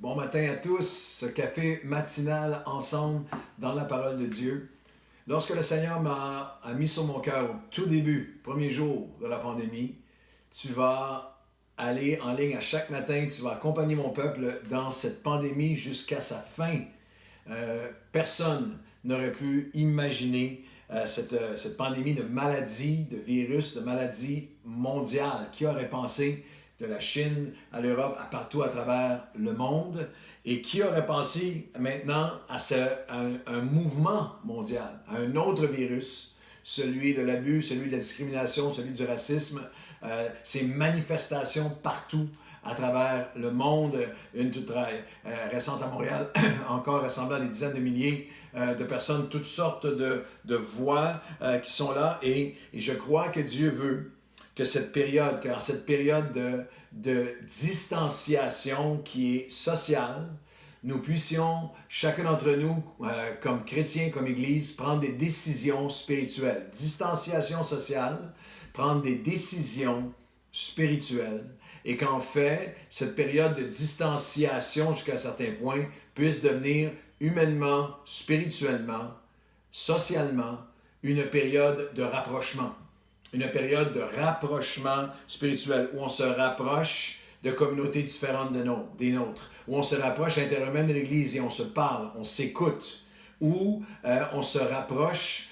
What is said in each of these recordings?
Bon matin à tous, ce café matinal ensemble dans la parole de Dieu. Lorsque le Seigneur a mis sur mon cœur au tout début, premier jour de la pandémie, tu vas aller en ligne à chaque matin, tu vas accompagner mon peuple dans cette pandémie jusqu'à sa fin. Personne n'aurait pu imaginer cette pandémie de maladie, de virus, de maladie mondiale. Qui aurait pensé de la Chine à l'Europe, à partout à travers le monde? Et qui aurait pensé maintenant à un mouvement mondial, à un autre virus, celui de l'abus, celui de la discrimination, celui du racisme, ces manifestations partout à travers le monde, une toute récente à Montréal, encore rassemblant des dizaines de milliers de personnes, toutes sortes de voix qui sont là. Et je crois que Dieu veut que cette période, car cette période de distanciation qui est sociale, nous puissions, chacun d'entre nous, comme chrétiens, comme Église, prendre des décisions spirituelles. Distanciation sociale, prendre des décisions spirituelles, et qu'en fait, cette période de distanciation jusqu'à un certain point puisse devenir humainement, spirituellement, socialement, une période de rapprochement. Une période de rapprochement spirituel où on se rapproche de communautés différentes des nôtres, où on se rapproche à l'intérieur même de l'Église et on se parle, on s'écoute, où on se rapproche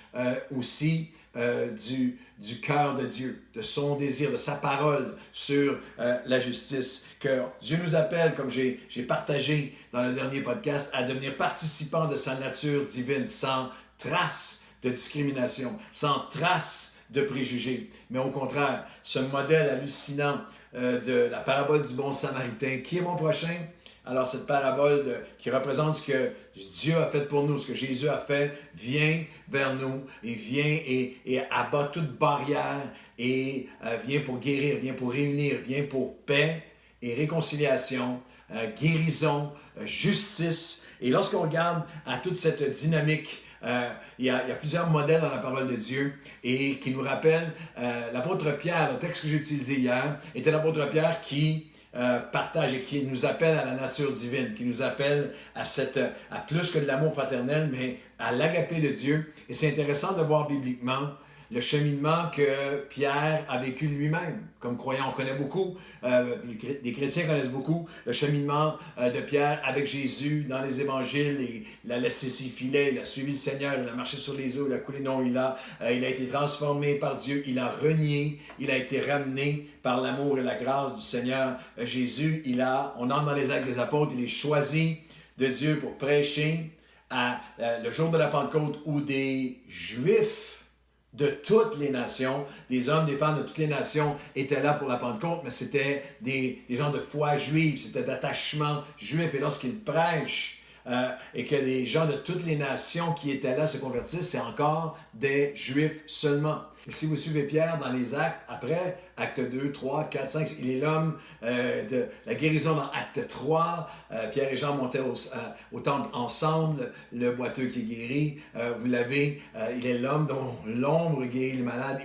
aussi du cœur de Dieu, de son désir, de sa parole sur la justice. Que Dieu nous appelle, comme j'ai partagé dans le dernier podcast, à devenir participants de sa nature divine, sans trace de discrimination, sans trace de préjugés. Mais au contraire, ce modèle hallucinant de la parabole du bon samaritain, qui est mon prochain? Alors cette parabole qui représente ce que Dieu a fait pour nous, ce que Jésus a fait, vient vers nous et vient et abat toute barrière et vient pour guérir, vient pour réunir, vient pour paix et réconciliation, guérison, justice. Et lorsqu'on regarde à toute cette dynamique, il y a plusieurs modèles dans la parole de Dieu et qui nous rappellent l'apôtre Pierre, le texte que j'ai utilisé hier, était l'apôtre Pierre qui partage et qui nous appelle à la nature divine, qui nous appelle à plus que de l'amour fraternel, mais à l'agapé de Dieu. Et c'est intéressant de voir bibliquement le cheminement que Pierre a vécu lui-même. Comme croyant, on connaît beaucoup, les chrétiens connaissent beaucoup le cheminement de Pierre avec Jésus dans les évangiles. Il a laissé ses filets, il a suivi le Seigneur, il a marché sur les eaux, il a coulé. Non, il a été transformé par Dieu, il a renié, il a été ramené par l'amour et la grâce du Seigneur Jésus. On entre dans les actes des apôtres, il est choisi de Dieu pour prêcher le jour de la Pentecôte où des Juifs de toutes les nations, des hommes, des femmes de toutes les nations étaient là pour la Pentecôte, mais c'était des gens de foi juive, c'était d'attachement juif. Et lorsqu'il prêche et que les gens de toutes les nations qui étaient là se convertissent, c'est encore des Juifs seulement. Et si vous suivez Pierre dans les actes, après, acte 2, 3, 4, 5, il est l'homme de la guérison dans acte 3. Pierre et Jean montaient au temple ensemble, le boiteux qui est guéri. Vous l'avez, il est l'homme dont l'ombre guérit les malades.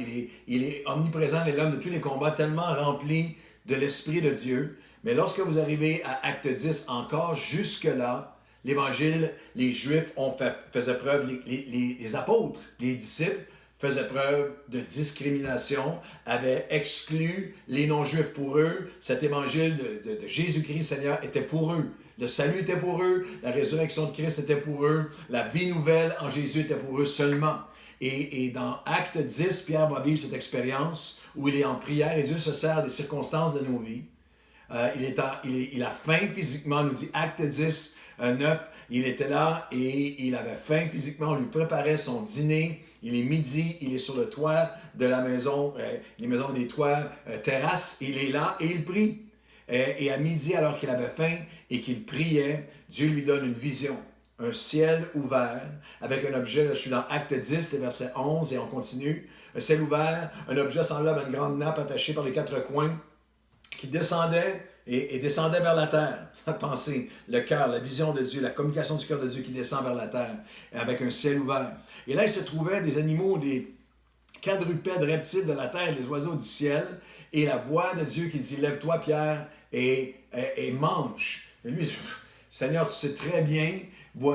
Il est omniprésent, il est l'homme de tous les combats, tellement rempli de l'Esprit de Dieu. Mais lorsque vous arrivez à acte 10, encore jusque-là, l'Évangile, les Juifs faisaient preuve, les apôtres, les disciples, faisaient preuve de discrimination, avaient exclu les non-juifs. Pour eux, cet évangile de Jésus-Christ, Seigneur, était pour eux. Le salut était pour eux, la résurrection de Christ était pour eux, la vie nouvelle en Jésus était pour eux seulement. Et dans Acte 10, Pierre va vivre cette expérience où il est en prière et Dieu se sert des circonstances de nos vies. Il a faim physiquement, nous dit Acte 10, 9. Il était là et il avait faim physiquement. On lui préparait son dîner. Il est midi, il est sur le toit de la maison, les maisons des toits, terrasse. Il est là et il prie. Et à midi, alors qu'il avait faim et qu'il priait, Dieu lui donne une vision. Un ciel ouvert avec un objet, là, je suis dans Acte 10, les versets 11 et on continue. Un ciel ouvert, un objet semblable à une grande nappe attachée par les quatre coins qui descendait et descendait vers la terre. Pensez, le cœur, la vision de Dieu, la communication du cœur de Dieu qui descend vers la terre, avec un ciel ouvert. Et là, il se trouvait des animaux, des quadrupèdes reptiles de la terre, les oiseaux du ciel, et la voix de Dieu qui dit « Lève-toi, Pierre, et mange. » Et lui, Seigneur, tu sais très bien.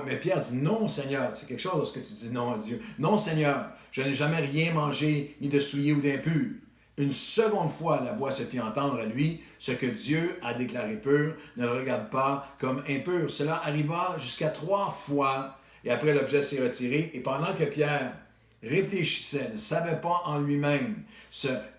Mais Pierre dit, non, Seigneur, c'est quelque chose lorsque tu dis non à Dieu. Non, Seigneur, je n'ai jamais rien mangé, ni de souillé ou d'impur. Une seconde fois, la voix se fit entendre à lui, ce que Dieu a déclaré pur, ne le regarde pas comme impur. Cela arriva jusqu'à 3 fois, et après l'objet s'est retiré, et pendant que Pierre réfléchissait, ne savait pas en lui-même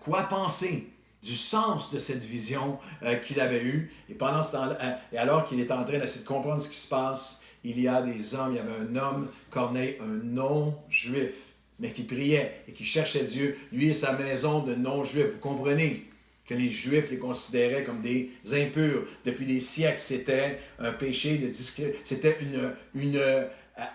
quoi penser du sens de cette vision qu'il avait eue, et pendant ce temps-là, et alors qu'il est en train d'essayer de comprendre ce qui se passe, il y a des hommes, il y avait un homme, Corneille, un non-juif, mais qui priait et qui cherchait Dieu, lui et sa maison de non-juifs. Vous comprenez que les Juifs les considéraient comme des impurs. Depuis des siècles, c'était un péché de discrimination, c'était une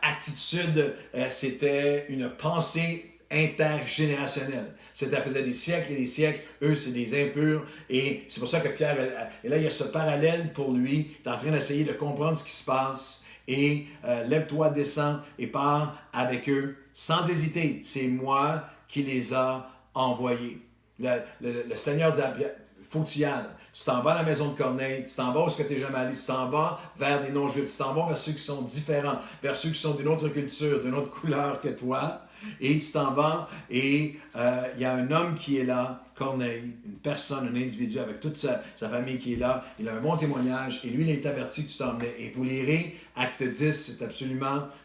attitude, c'était une pensée intergénérationnelle. Ça faisait des siècles et des siècles. Eux, c'est des impurs. Et c'est pour ça que Pierre, et là, il y a ce parallèle pour lui. Il est en train d'essayer de comprendre ce qui se passe. Et lève-toi, descends et pars avec eux sans hésiter. C'est moi qui les a envoyés. Le Seigneur dit à Pierre, faut que tu y ailles. Tu t'en vas à la maison de Corneille, tu t'en vas où est-ce que tu n'es jamais allé, tu t'en vas vers des non-juifs, tu t'en vas vers ceux qui sont différents, vers ceux qui sont d'une autre culture, d'une autre couleur que toi, et tu t'en vas, et il y a un homme qui est là, Corneille, une personne, un individu avec toute sa famille qui est là, il a un bon témoignage, et lui, il est averti que tu t'en venais. Et vous lirez, Acte 10,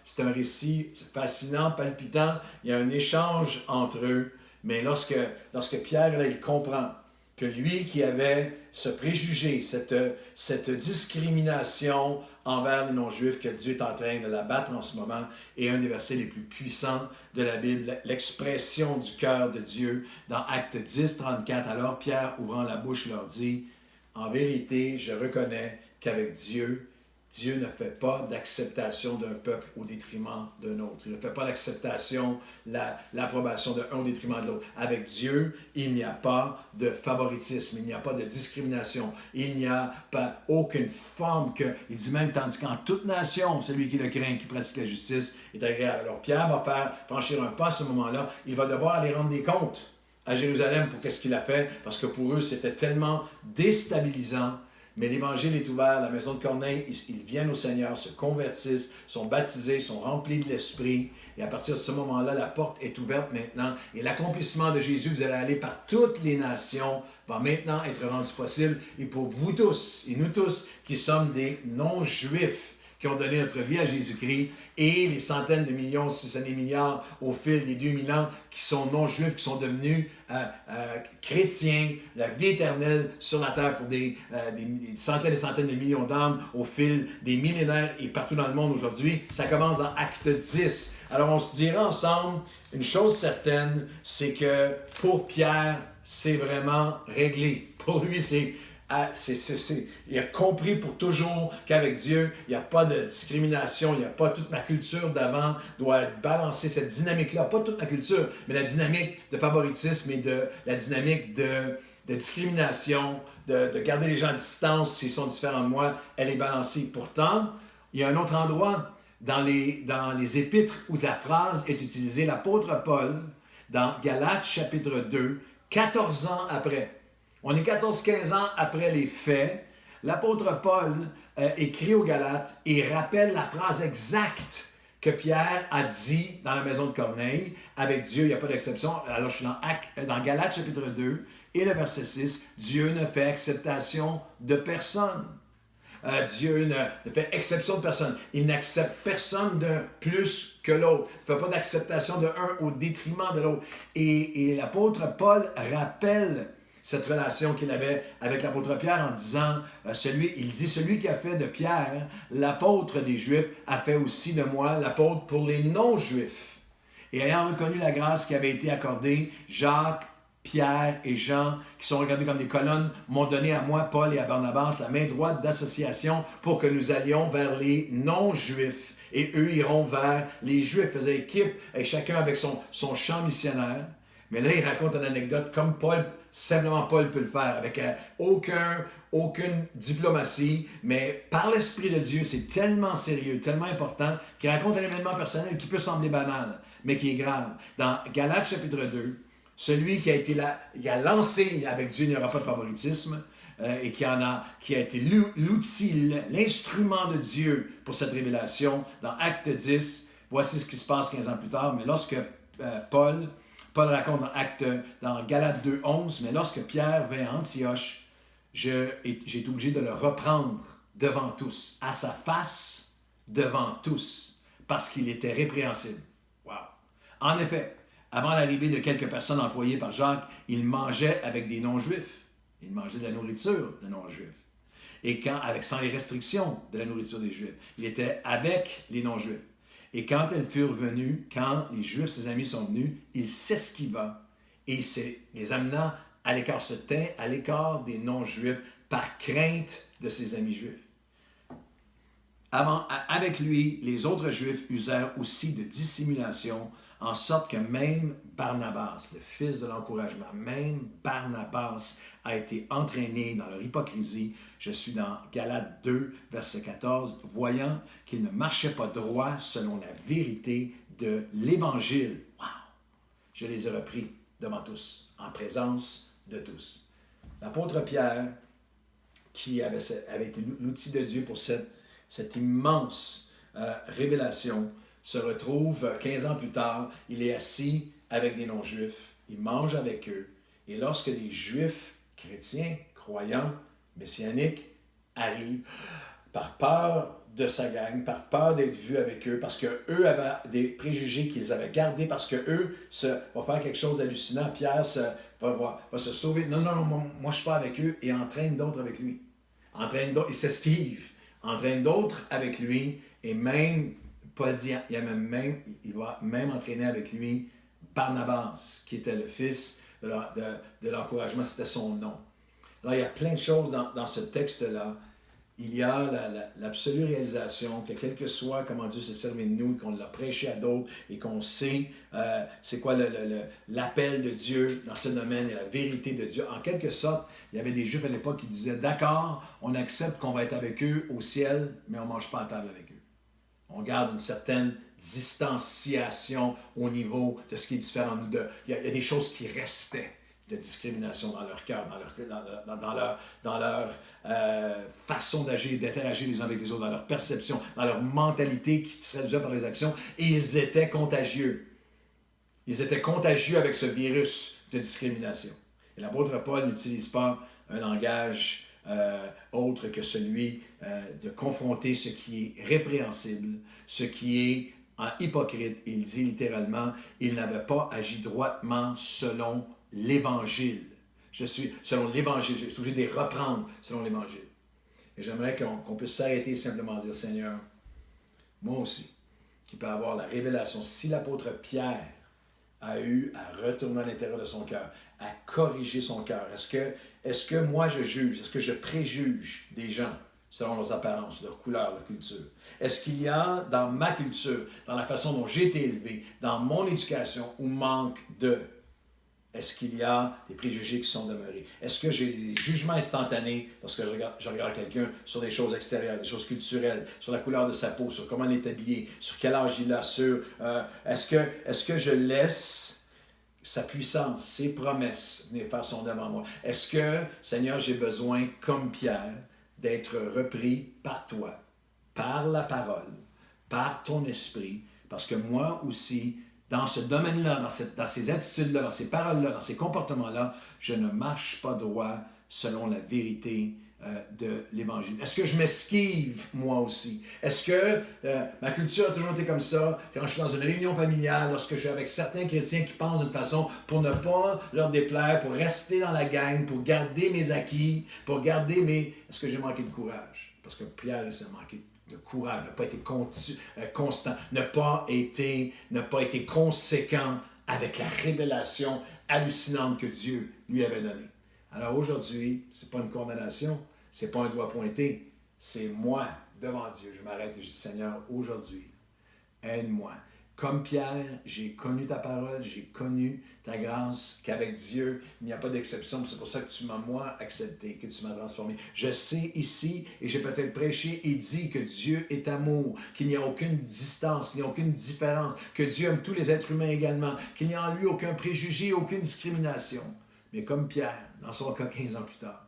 c'est un récit fascinant, palpitant, il y a un échange entre eux, mais lorsque Pierre, là, il comprend que lui qui avait ce préjugé, cette discrimination envers les non-juifs, que Dieu est en train de la battre en ce moment, est un des versets les plus puissants de la Bible, l'expression du cœur de Dieu. Dans Acte 10, 34, alors Pierre, ouvrant la bouche, leur dit, « En vérité, je reconnais qu'avec Dieu, Dieu ne fait pas d'acceptation d'un peuple au détriment d'un autre. Il ne fait pas l'acceptation, l'approbation d'un au détriment de l'autre. Avec Dieu, il n'y a pas de favoritisme, il n'y a pas de discrimination, il n'y a pas aucune forme que... Il dit même, tandis qu'en toute nation, celui qui le craint, qui pratique la justice, est agréable. Alors Pierre va faire franchir un pas à ce moment-là. Il va devoir aller rendre des comptes à Jérusalem pour qu'est-ce qu'il a fait, parce que pour eux, c'était tellement déstabilisant. Mais l'Évangile est ouvert, la maison de Corneille, ils viennent au Seigneur, se convertissent, sont baptisés, sont remplis de l'Esprit. Et à partir de ce moment-là, la porte est ouverte maintenant. Et l'accomplissement de Jésus, vous allez aller par toutes les nations, va maintenant être rendu possible. Et pour vous tous, et nous tous, qui sommes des non-juifs, qui ont donné notre vie à Jésus-Christ, et les centaines de millions, si ce n'est milliards, au fil des 2000 ans, qui sont non-juifs, qui sont devenus chrétiens, la vie éternelle sur la terre pour des centaines et centaines de millions d'âmes au fil des millénaires et partout dans le monde aujourd'hui. Ça commence dans Acte 10. Alors on se dira ensemble, une chose certaine, c'est que pour Pierre, c'est vraiment réglé. Pour lui, il a compris pour toujours qu'avec Dieu, il n'y a pas de discrimination, il n'y a pas toute ma culture d'avant doit être balancée, cette dynamique-là, pas toute ma culture, mais la dynamique de favoritisme et la dynamique de discrimination, de garder les gens à distance s'ils sont différents de moi, elle est balancée. Pourtant, il y a un autre endroit dans les épîtres où la phrase est utilisée, l'apôtre Paul, dans Galates chapitre 2, 14 ans après. On est 14-15 ans après les faits. L'apôtre Paul écrit aux Galates et rappelle la phrase exacte que Pierre a dit dans la maison de Corneille. Avec Dieu, il n'y a pas d'exception. Alors, je suis dans Galates chapitre 2 et le verset 6. Dieu ne fait acceptation de personne. Dieu ne fait exception de personne. Il n'accepte personne de plus que l'autre. Il ne fait pas d'acceptation de un au détriment de l'autre. Et l'apôtre Paul rappelle cette relation qu'il avait avec l'apôtre Pierre en disant, celui qui a fait de Pierre l'apôtre des Juifs a fait aussi de moi l'apôtre pour les non-Juifs. Et ayant reconnu la grâce qui avait été accordée, Jacques, Pierre et Jean, qui sont regardés comme des colonnes, m'ont donné à moi, Paul et à Barnabas, la main droite d'association pour que nous allions vers les non-Juifs. Et eux iront vers les Juifs. Ils faisaient équipe, et chacun avec son champ missionnaire. Mais là, il raconte une anecdote comme simplement Paul peut le faire, avec aucune diplomatie, mais par l'Esprit de Dieu, c'est tellement sérieux, tellement important, qu'il raconte un événement personnel qui peut sembler banal, mais qui est grave. Dans Galates chapitre 2, celui qui a lancé avec Dieu, il n'y aura pas de favoritisme, et qui a été l'outil, l'instrument de Dieu pour cette révélation. Dans Acte 10, voici ce qui se passe 15 ans plus tard. Mais lorsque Paul raconte dans Galates 2, 11, mais lorsque Pierre vint à Antioche, j'ai été obligé de le reprendre devant tous, à sa face, devant tous, parce qu'il était répréhensible. Wow! En effet, avant l'arrivée de quelques personnes employées par Jacques, il mangeait avec des non-juifs. Il mangeait de la nourriture de non-juifs. Et sans les restrictions de la nourriture des Juifs. Il était avec les non-juifs. Et quand elles furent venues, quand les Juifs, ses amis, sont venus, il s'esquiva et les amena à l'écart, se tint à l'écart des non-juifs par crainte de ses amis juifs. Avec lui, les autres Juifs usèrent aussi de dissimulation, en sorte que même Barnabas, le fils de l'encouragement, même Barnabas a été entraîné dans leur hypocrisie. Je suis dans Galates 2, verset 14, voyant qu'il ne marchait pas droit selon la vérité de l'Évangile. Wow! Je les ai repris devant tous, en présence de tous. L'apôtre Pierre, qui avait été l'outil de Dieu pour cette immense révélation, se retrouve 15 ans plus tard, il est assis avec des non-juifs, il mange avec eux, et lorsque des juifs chrétiens, croyants, messianiques, arrivent, par peur de sa gang, par peur d'être vus avec eux, parce qu'eux avaient des préjugés qu'ils avaient gardés, parce qu'eux vont faire quelque chose d'hallucinant, Pierre va se sauver. Non, moi je ne suis pas avec eux, et entraîne d'autres avec lui. Il s'esquive, entraîne d'autres avec lui, et même, Paul dit, il va même entraîner avec lui Barnabas, qui était le fils de l'encouragement, c'était son nom. Alors, il y a plein de choses dans ce texte-là. Il y a l'absolue réalisation que quel que soit comment Dieu s'est servi de nous, qu'on l'a prêché à d'autres et qu'on sait c'est quoi l'appel de Dieu dans ce domaine et la vérité de Dieu. En quelque sorte, il y avait des Juifs à l'époque qui disaient, d'accord, on accepte qu'on va être avec eux au ciel, mais on ne mange pas à table avec eux. On garde une certaine distanciation au niveau de ce qui est différent de nous deux. Il y a des choses qui restaient de discrimination dans leur cœur, dans leur façon d'agir, d'interagir les uns avec les autres, dans leur perception, dans leur mentalité qui se traduisait par les actions. Et ils étaient contagieux. Ils étaient contagieux avec ce virus de discrimination. Et l'apôtre Paul n'utilise pas un langage autre que celui de confronter ce qui est répréhensible, ce qui est hypocrite. Il dit littéralement, il n'avait pas agi droitement selon l'Évangile. Je suis selon l'Évangile, je suis obligé de les reprendre selon l'Évangile. Et j'aimerais qu'on puisse s'arrêter et simplement dire, Seigneur, moi aussi, qui peut avoir la révélation, si l'apôtre Pierre a eu à retourner à l'intérieur de son cœur, à corriger son cœur, est-ce que moi je juge, est-ce que je préjuge des gens selon leurs apparences, leur couleur, leur culture? Est-ce qu'il y a dans ma culture, dans la façon dont j'ai été élevé, dans mon éducation, où manque de... Est-ce qu'il y a des préjugés qui sont demeurés? Est-ce que j'ai des jugements instantanés lorsque je regarde quelqu'un sur des choses extérieures, des choses culturelles, sur la couleur de sa peau, sur comment il est habillé, sur quel âge il a, est-ce que je laisse sa puissance, ses promesses venir faire son œuvre en moi? Est-ce que, Seigneur, j'ai besoin, comme Pierre, d'être repris par toi, par la parole, par ton esprit, parce que moi aussi, dans ce domaine-là, dans ces attitudes-là, dans ces paroles-là, dans ces comportements-là, je ne marche pas droit selon la vérité de l'Évangile. Est-ce que je m'esquive, moi aussi? Est-ce que ma culture a toujours été comme ça? Quand je suis dans une réunion familiale, lorsque je suis avec certains chrétiens qui pensent d'une façon pour ne pas leur déplaire, pour rester dans la gang, pour garder mes acquis, pour garder mes... Est-ce que j'ai manqué de courage? Parce que Pierre, il s'est manqué de courage, n'a pas été constant, n'a pas été conséquent avec la révélation hallucinante que Dieu lui avait donnée. Alors aujourd'hui, ce n'est pas une condamnation, ce n'est pas un doigt pointé, c'est moi devant Dieu. Je m'arrête et je dis, Seigneur, aujourd'hui, aide-moi. Comme Pierre, j'ai connu ta parole, j'ai connu ta grâce, qu'avec Dieu, il n'y a pas d'exception. C'est pour ça que tu m'as, moi, accepté, que tu m'as transformé. Je sais ici, et j'ai peut-être prêché et dit que Dieu est amour, qu'il n'y a aucune distance, qu'il n'y a aucune différence, que Dieu aime tous les êtres humains également, qu'il n'y a en lui aucun préjugé, aucune discrimination. Mais comme Pierre, dans son cas 15 ans plus tard,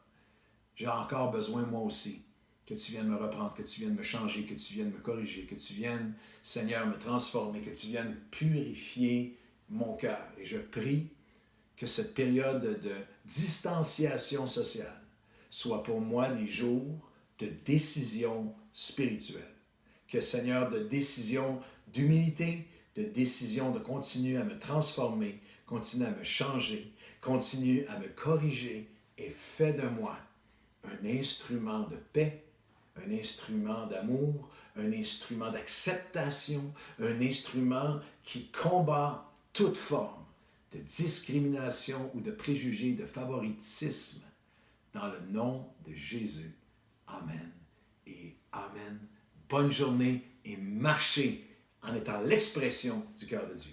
J'ai encore besoin, moi aussi, que tu viennes me reprendre, que tu viennes me changer, que tu viennes me corriger, que tu viennes, Seigneur, me transformer, que tu viennes purifier mon cœur. Et je prie que cette période de distanciation sociale soit pour moi des jours de décision spirituelle. Que, Seigneur, de décision d'humilité, de décision de continuer à me transformer, continue à me changer, continue à me corriger et fais de moi un instrument de paix, un instrument d'amour, un instrument d'acceptation, un instrument qui combat toute forme de discrimination ou de préjugés, de favoritisme, dans le nom de Jésus. Amen et Amen. Bonne journée et marchez en étant l'expression du cœur de Dieu.